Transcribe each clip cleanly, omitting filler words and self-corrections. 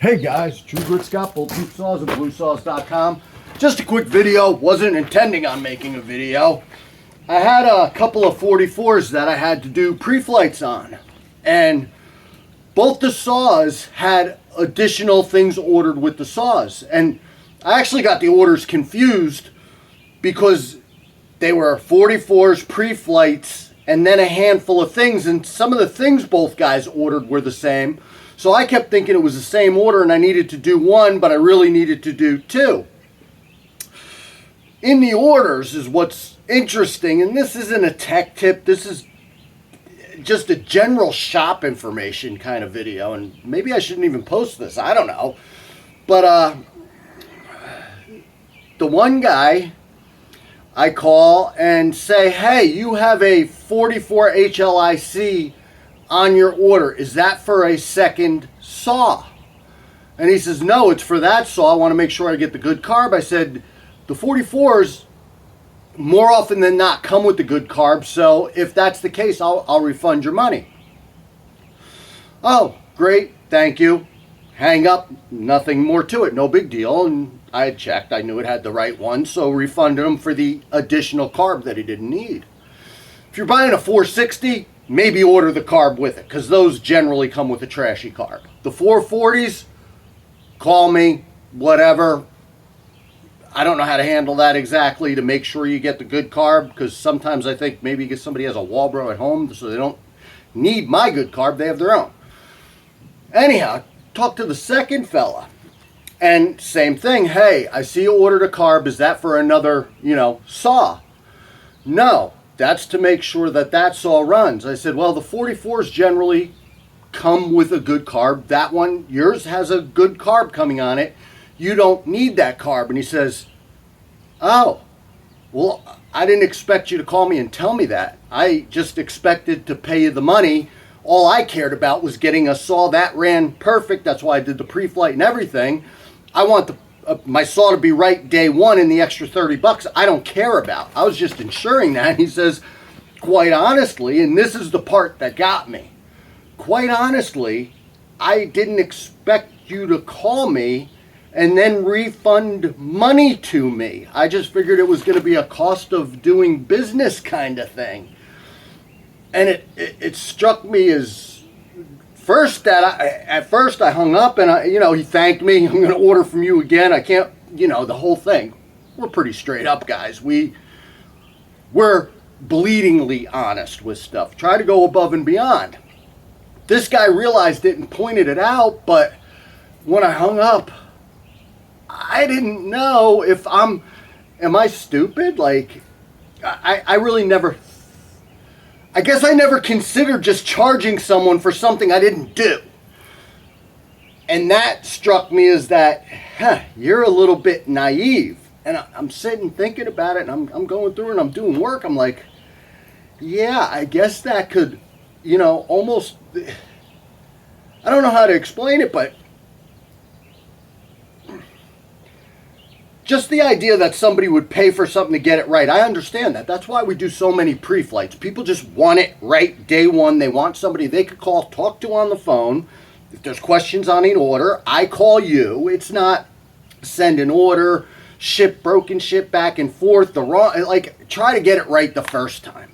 Hey guys, True Grit Scott, both Blue Saws and BLUESAWS.com. Just a quick video, wasn't intending on making a video. I had a couple of 44s that I had to do pre-flights on. And both the saws had additional things ordered with the saws. And I actually got the orders confused because they were 44s, pre-flights, and then a handful of things. And some of the things both guys ordered were the same. So I kept thinking it was the same order and I needed to do one, but I really needed to do two. In the orders is what's interesting, and this isn't a tech tip, this is just a general shop information kind of video, and maybe I shouldn't even post this, I don't know. But the one guy I call and say, hey, you have a 44 HLIC on your order. Is that for a second saw? And he says, no, it's for that saw. I want to make sure I get the good carb. I said, the 44s more often than not come with the good carb, so if that's the case, I'll refund your money. Oh, great, thank you. Hang up, nothing more to it, no big deal. And I had checked, I knew it had the right one, so refunded him for the additional carb that he didn't need. If you're buying a 460, maybe order the carb with it, because those generally come with a trashy carb. The 440s, call me, whatever. I don't know how to handle that exactly to make sure you get the good carb, because sometimes I think maybe somebody has a Walbro at home, so they don't need my good carb, they have their own. Anyhow, talk to the second fella, and same thing. Hey, I see you ordered a carb, is that for another, saw? No. That's to make sure that that saw runs. I said, well, the 44s generally come with a good carb. That one, yours has a good carb coming on it. You don't need that carb. And he says, oh, well, I didn't expect you to call me and tell me that. I just expected to pay you the money. All I cared about was getting a saw that ran perfect. That's why I did the pre-flight and everything. I want my saw to be right day one, and the extra $30 I don't care about. I was just ensuring that. And he says, quite honestly, and this is the part that got me, quite honestly, I didn't expect you to call me and then refund money to me. I just figured it was going to be a cost of doing business kind of thing. And it struck me as at first I hung up, and he thanked me. I'm going to order from you again. I can't, the whole thing. We're pretty straight up guys. We're bleedingly honest with stuff. Try to go above and beyond. This guy realized it and pointed it out, but when I hung up, I didn't know if am I stupid? Like, I really never, I guess I never considered just charging someone for something I didn't do. And that struck me as that, you're a little bit naive. And I'm sitting thinking about it, and I'm going through and I'm doing work. I'm like, yeah, I guess that could, almost, I don't know how to explain it, but just the idea that somebody would pay for something to get it right. I understand that. That's why we do so many pre-flights. People just want it right day one. They want somebody they could call, talk to on the phone. If there's questions on an order, I call you. It's not send an order, broken ship back and forth. Try to get it right the first time.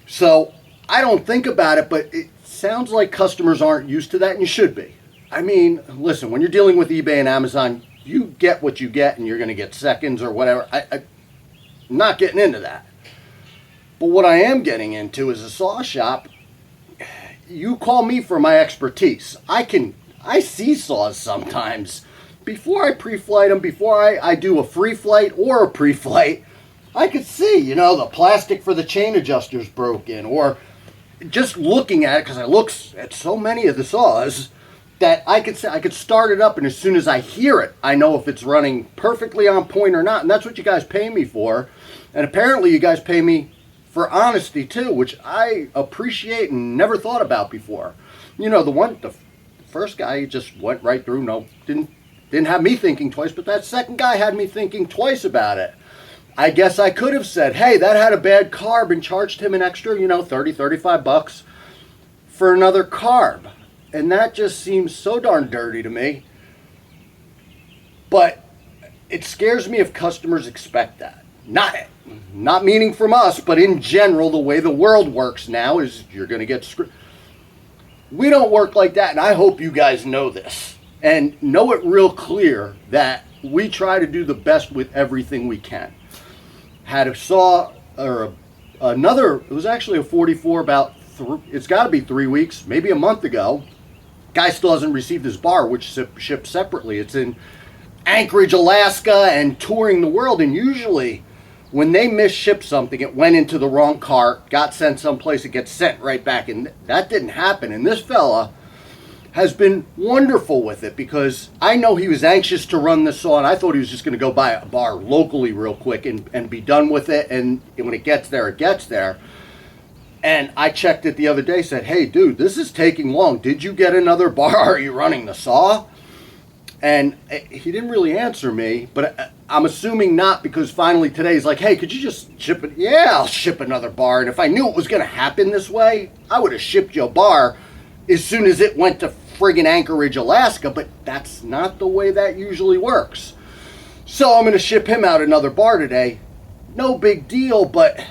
So I don't think about it, but it sounds like customers aren't used to that, and you should be. I mean, listen, when you're dealing with eBay and Amazon, you get what you get, and you're going to get seconds or whatever. I'm not getting into that. But what I am getting into is a saw shop. You call me for my expertise. I see saws sometimes. Before I pre-flight them, before I do a free flight or a pre-flight, I could see, the plastic for the chain adjuster's broken, or just looking at it, because I look at so many of the saws, that I could start it up, and as soon as I hear it, I know if it's running perfectly on point or not. And that's what you guys pay me for. And apparently you guys pay me for honesty too, which I appreciate and never thought about before. The first guy just went right through, didn't have me thinking twice, but that second guy had me thinking twice about it. I guess I could have said, hey, that had a bad carb, and charged him an extra, $30, $35 for another carb. And that just seems so darn dirty to me. But it scares me if customers expect that. Not meaning from us, but in general, the way the world works now is you're going to get screwed. We don't work like that, and I hope you guys know this. And know it real clear that we try to do the best with everything we can. Had a saw, or another, it was actually a 44 about, it's got to be 3 weeks, maybe a month ago. Guy still hasn't received his bar, which ships separately. It's in Anchorage, Alaska, and touring the world. And usually when they misship something, it went into the wrong cart, got sent someplace, it gets sent right back. And that didn't happen. And this fella has been wonderful with it, because I know he was anxious to run this saw, and I thought he was just going to go buy a bar locally real quick and be done with it. And when it gets there, it gets there. And I checked it the other day, said, hey, dude, this is taking long. Did you get another bar? Are you running the saw? And he didn't really answer me, but I'm assuming not, because finally today he's like, hey, could you just ship it? Yeah, I'll ship another bar. And if I knew it was going to happen this way, I would have shipped you a bar as soon as it went to friggin' Anchorage, Alaska. But that's not the way that usually works. So I'm going to ship him out another bar today. No big deal, but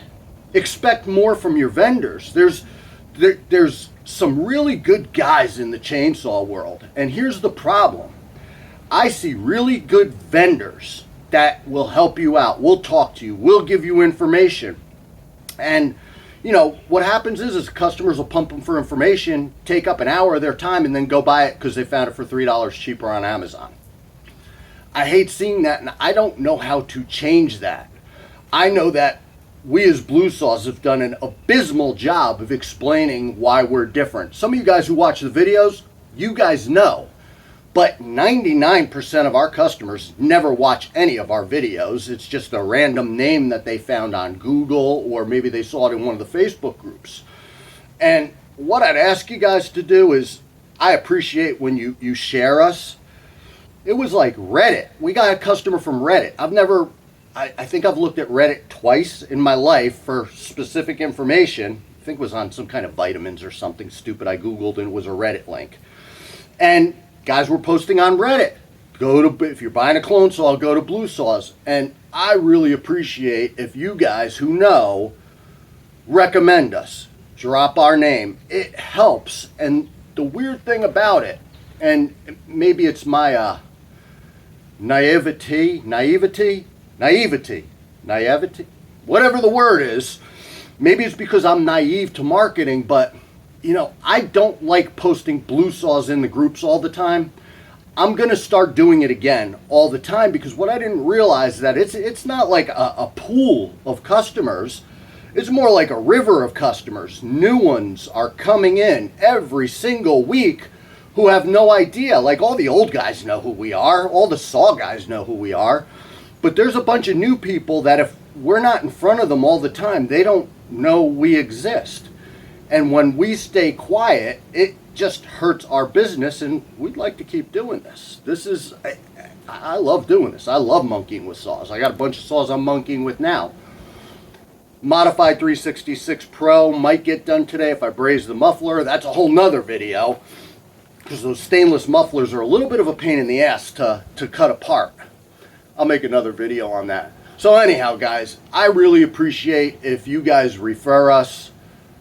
expect more from your vendors. There's some really good guys in the chainsaw world. And here's the problem. I see really good vendors that will help you out, will talk to you, will give you information. And, you know, what happens is customers will pump them for information, take up an hour of their time, and then go buy it because they found it for $3 cheaper on Amazon. I hate seeing that, and I don't know how to change that. I know that we as BLUESAWS have done an abysmal job of explaining why we're different. Some of you guys who watch the videos, you guys know. But 99% of our customers never watch any of our videos. It's just a random name that they found on Google, or maybe they saw it in one of the Facebook groups. And what I'd ask you guys to do is, I appreciate when you share us. It was like Reddit. We got a customer from Reddit. I think I've looked at Reddit twice in my life for specific information. I think it was on some kind of vitamins or something stupid I Googled, and it was a Reddit link. And guys were posting on Reddit. If you're buying a clone saw, go to BLUESAWS. And I really appreciate if you guys who know recommend us. Drop our name. It helps. And the weird thing about it, and maybe it's my naivety, whatever the word is. Maybe it's because I'm naive to marketing, but you know, I don't like posting BLUESAWS in the groups all the time. I'm going to start doing it again all the time, because what I didn't realize is that it's not like a pool of customers. It's more like a river of customers. New ones are coming in every single week who have no idea. Like, all the old guys know who we are. All the saw guys know who we are. But there's a bunch of new people that if we're not in front of them all the time, they don't know we exist. And when we stay quiet, it just hurts our business, and we'd like to keep doing this. I love doing this. I love monkeying with saws. I got a bunch of saws I'm monkeying with now. Modified 366 Pro might get done today if I braze the muffler. That's a whole nother video, because those stainless mufflers are a little bit of a pain in the ass to cut apart. I'll make another video on that. So anyhow, guys, I really appreciate if you guys refer us.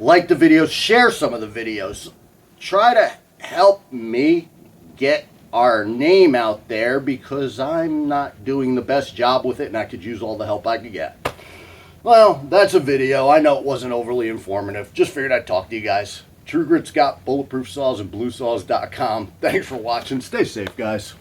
Like the videos, share some of the videos. Try to help me get our name out there, because I'm not doing the best job with it, and I could use all the help I could get. Well, that's a video. I know it wasn't overly informative. Just figured I'd talk to you guys. True Grit's got bulletproof saws and BLUESAWS.com. Thanks for watching. Stay safe, guys.